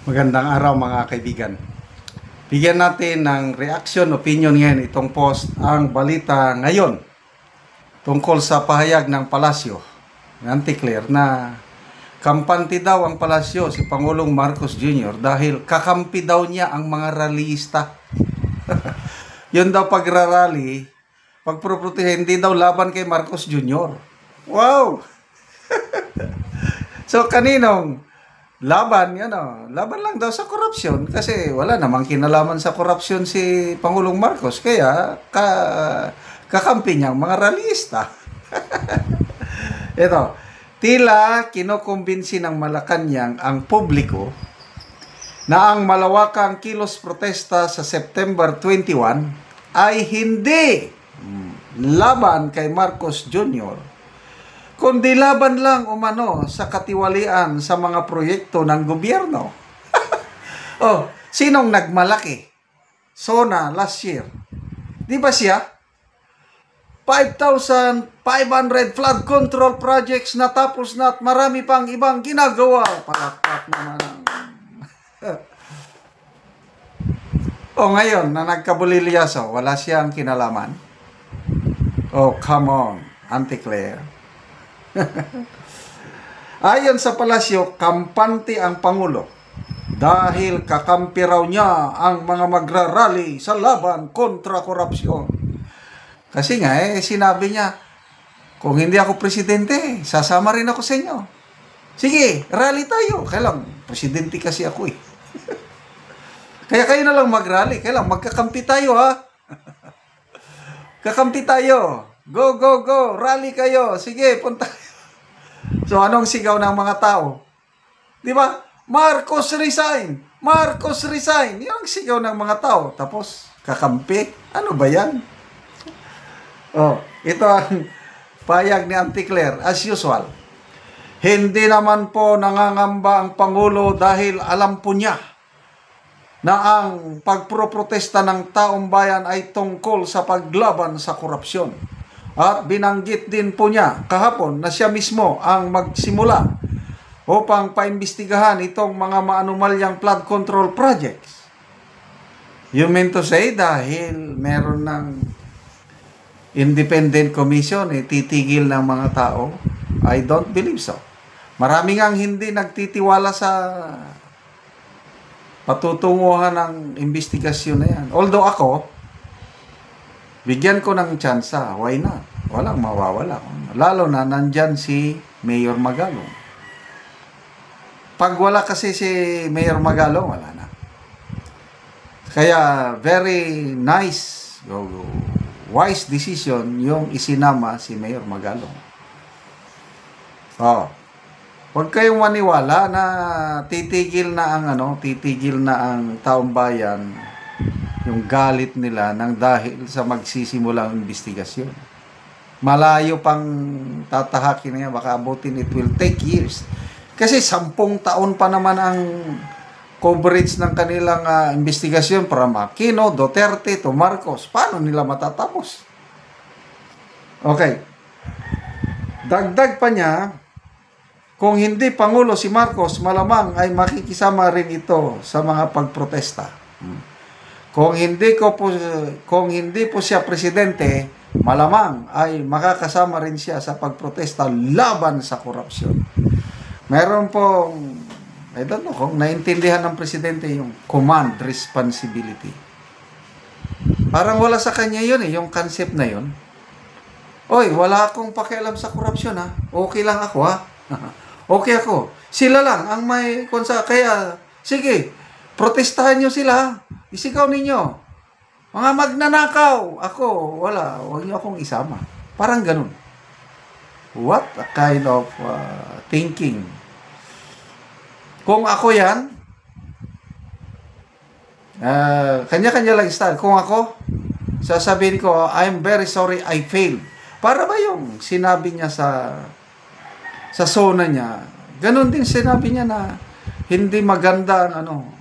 Magandang araw mga kaibigan. Bigyan natin ng reaction, opinion ngayon itong post, ang balita ngayon tungkol sa pahayag ng Palasyo ng Anticler na kampante daw ang Palasyo si Pangulong Marcos Jr. dahil kakampi daw niya ang mga rallyista. Yun daw pagrarally, pagproprotehe, hindi daw laban kay Marcos Jr. Wow! So kaninong laban, laban lang daw sa korupsyon kasi wala namang kinalaman sa korupsyon si Pangulong Marcos kaya kakampi niya ang mga rallyista. Ito, tila kinukumbinsi ng Malacanang ang publiko na ang malawakang kilos protesta sa September 21 ay hindi laban kay Marcos Jr., kundi laban lang umano sa katiwalian sa mga proyekto ng gobyerno. Oh, sinong nagmalaki? SONA last year. Di ba siya? 5,500 flood control projects natapos na at marami pang ibang ginagawa. Palakpak naman ang... Oh, ngayon na nagkabulilyaso, wala siyang kinalaman. Oh, come on, Anticler. Ayon sa Palasyo, kampante ang Pangulo dahil kakampi raw niya ang mga magrarally sa laban kontra korupsyon. Kasi nga sinabi niya, kung hindi ako presidente, sasama rin ako sa inyo. Sige, rally tayo. Kailang, presidente kasi ako Kaya kayo na lang mag-rally. Kailang, magkakampi tayo ha. Kakampi tayo. Go, go, go. Rally kayo. Sige, punta. So, anong sigaw ng mga tao? Di ba? Marcos resign! Marcos resign! Yan ang sigaw ng mga tao. Tapos, kakampi. Ano ba yan? Oh, ito ang payag ni Anticler. As usual, hindi naman po nangangamba ang Pangulo dahil alam po niya na ang pagproprotesta ng taong bayan ay tungkol sa paglaban sa korupsyon. At binanggit din po niya kahapon na siya mismo ang magsimula upang paimbestigahan itong mga maanumalyang flood control projects. You mean to say dahil meron ng independent commission titigil ng mga tao? I don't believe so. Marami ngang hindi nagtitiwala sa patutunguhan ng investigasyon na yan. Although ako, bigyan ko ng tsansa. Why not? Walang mawawala. Lalo na nandyan si Mayor Magalong. Pag wala kasi si Mayor Magalong, wala na. Kaya very nice, wise decision yung isinama si Mayor Magalong. Oh. Huwag kayong maniwala na titigil na ang taong bayan yung galit nila nang dahil sa magsisimulang investigasyon. Malayo pang tatahakin na yan, baka abutin, it will take years. Kasi 10 taon pa naman ang coverage ng kanilang investigasyon from Aquino, Duterte to Marcos. Paano nila matatapos? Okay. Dagdag pa niya, kung hindi Pangulo si Marcos, malamang ay makikisama rin ito sa mga pagprotesta. Kung hindi po siya presidente, malamang ay makakasama rin siya sa pagprotesta laban sa korupsyon. Meron pong, I don't know kung naintindihan ng presidente yung command responsibility. Parang wala sa kanya yun yung concept na yun. Oy, wala akong pakialam sa korupsyon Okay lang ako Okay ako. Sila lang ang may konsa. Kaya, sige, protestahan nyo sila. Isigaw ninyo. Mga magnanakaw. Ako, wala. Huwag nyo akong isama. Parang ganun. What a kind of thinking. Kung ako yan, kanya-kanya lang style. Kung ako, sasabihin ko, I'm very sorry I failed. Para ba yung sinabi niya sa SONA niya, ganun din sinabi niya na hindi maganda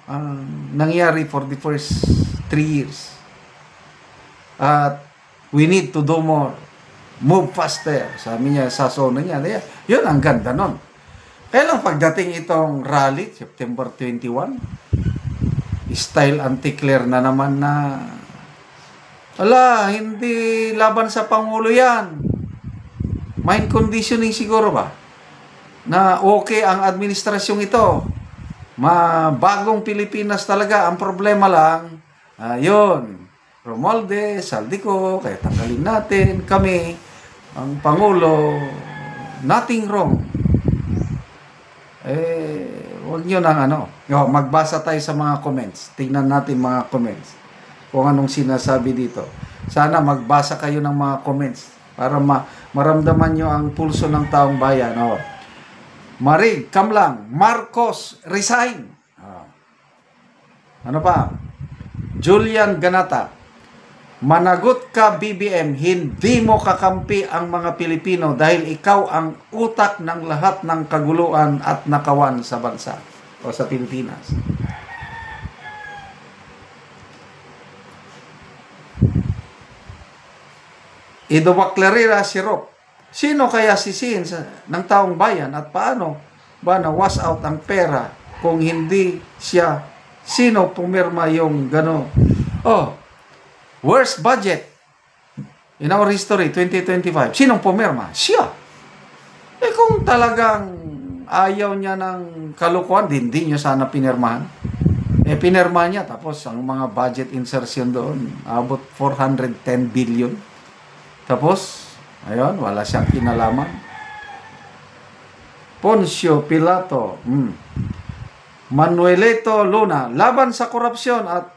ang nangyari for the first 3 years. At we need to do more. Move faster. Sabi niya sa SONA niya. Yun ang ganda nun. Kailan pagdating itong rally, September 21, style anti-clear na naman na, ala, hindi laban sa Pangulo yan. Mind conditioning siguro ba? Na okay ang administrasyong ito. Bagong Pilipinas talaga. Ang problema lang, yun, Romualdez, Saldico, kaya tanggalin natin kami, ang Pangulo, nothing wrong. Huwag nyo nang magbasa tayo sa mga comments. Tingnan natin mga comments. Kung anong sinasabi dito. Sana magbasa kayo ng mga comments para maramdaman nyo ang pulso ng taong bayan. Marig, Kamlang, Marcos, resign. Ano pa? Julian Ganata, managot ka BBM, hindi mo kakampi ang mga Pilipino dahil ikaw ang utak ng lahat ng kaguluhan at nakawan sa bansa o sa Pilipinas. Ido Baclarira Sirop, sino kaya sisihin ng taong bayan at paano ba na-wash out ang pera kung hindi siya? Sino pumirma yung gano'n? Worst budget in our history, 2025. Sinong pumirma? Siya. Kung talagang ayaw niya ng kalukuhan, hindi niya sana pinirmahan. Pinirma niya, tapos ang mga budget insertion doon, abot 410 billion. Tapos, ayun, wala siyang kinalaman. Poncio Pilato, Manuelito Luna, laban sa korupsyon at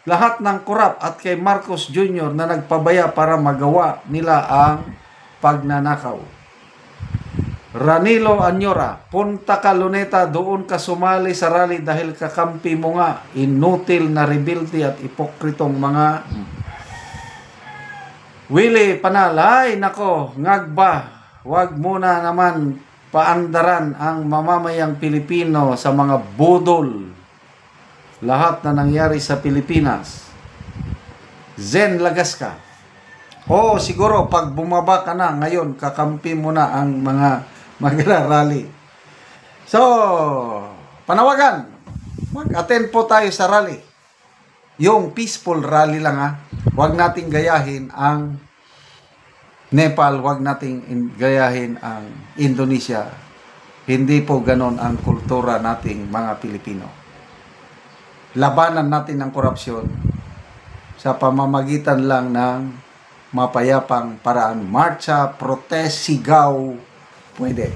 lahat ng korap at kay Marcos Jr. na nagpabaya para magawa nila ang pagnanakaw. Ranilo Anyora, punta ka Luneta, doon ka sumali sa rally dahil kakampi mo nga inutil na rebelde at ipokritong mga Willie Panalay, nako, ngagba, wag muna naman paandaran ang mamamayang Pilipino sa mga budol. Lahat na nangyari sa Pilipinas. Zen Lagasca. Siguro pag bumaba ka na ngayon, kakampi mo na ang mga magrarally. So, panawagan. Mag-attend po tayo sa rally. Yung peaceful rally lang Huwag nating gayahin ang Nepal, huwag nating gayahin ang Indonesia. Hindi po ganon ang kultura nating mga Pilipino. Labanan natin ang korupsyon sa pamamagitan lang ng mapayapang paraan. Marcha, protest, sigaw, pwede.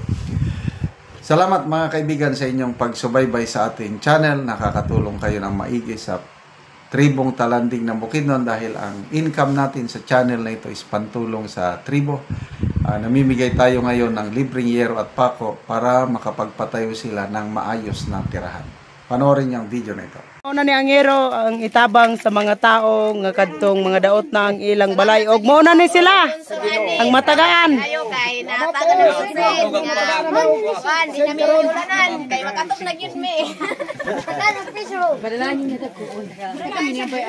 Salamat mga kaibigan sa inyong pagsubaybay sa ating channel. Nakakatulong kayo ng maigi sa tribong Talanding ng Bukidnon dahil ang income natin sa channel na ito is pantulong sa tribo. Namimigay tayo ngayon ng libreng yero at pako para makapagpatayo sila ng maayos na tirahan. Panoorin niyo ang video na ito. Muna ni Angero ang itabang sa mga tao nga kadtong mga daot na ang ilang balay og mao na ni sila ang matagaan. Ayo kay natagan na si Juan di na mi ulanan kay makatok na gyud mi. Tagan ang piso. Badalahin niya dako. Kami ni bay.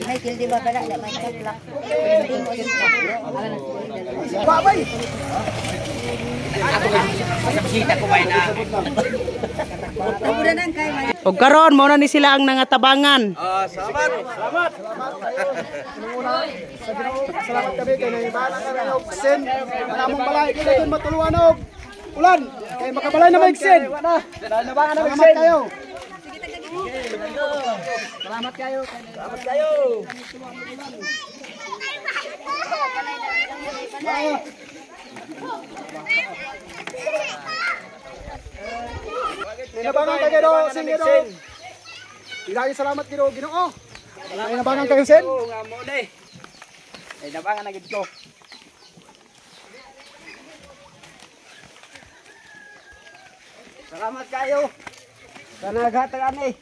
Michael di ba kada may kaplak. Babay. Og karon mao na ni sila ang nangatabangan. Salamat. Salamat kami kay nahibala ka ng Sen. Namong balay kay doon matuluan og ulan. Kay makabalay na maigsen. Nabangan na maigsen kayo. Salamat kayo. Salamat kayo. Nabangan kayo do, Sen. Ilahi salamat kayo, Ginoo. Nabangan kayo, Sen. Nga mo ni. Ay nabangan na gid ko. Salamat kayo. Sana naghatag ani.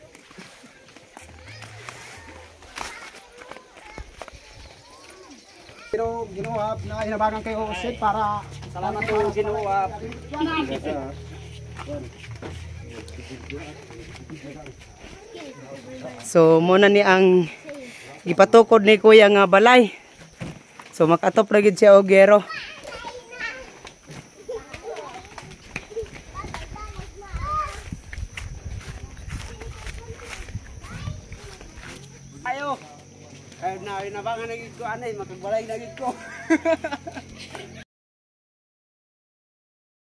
Pero ginuhap na inabangan kayo Sen para salamat po ginuhap. So muna ni ang gipatukod ni kuya nga balay. So makatop na gid siya og gero. Ayo. Kaya na ba nga nagig ko anay makagbalay nagig ko.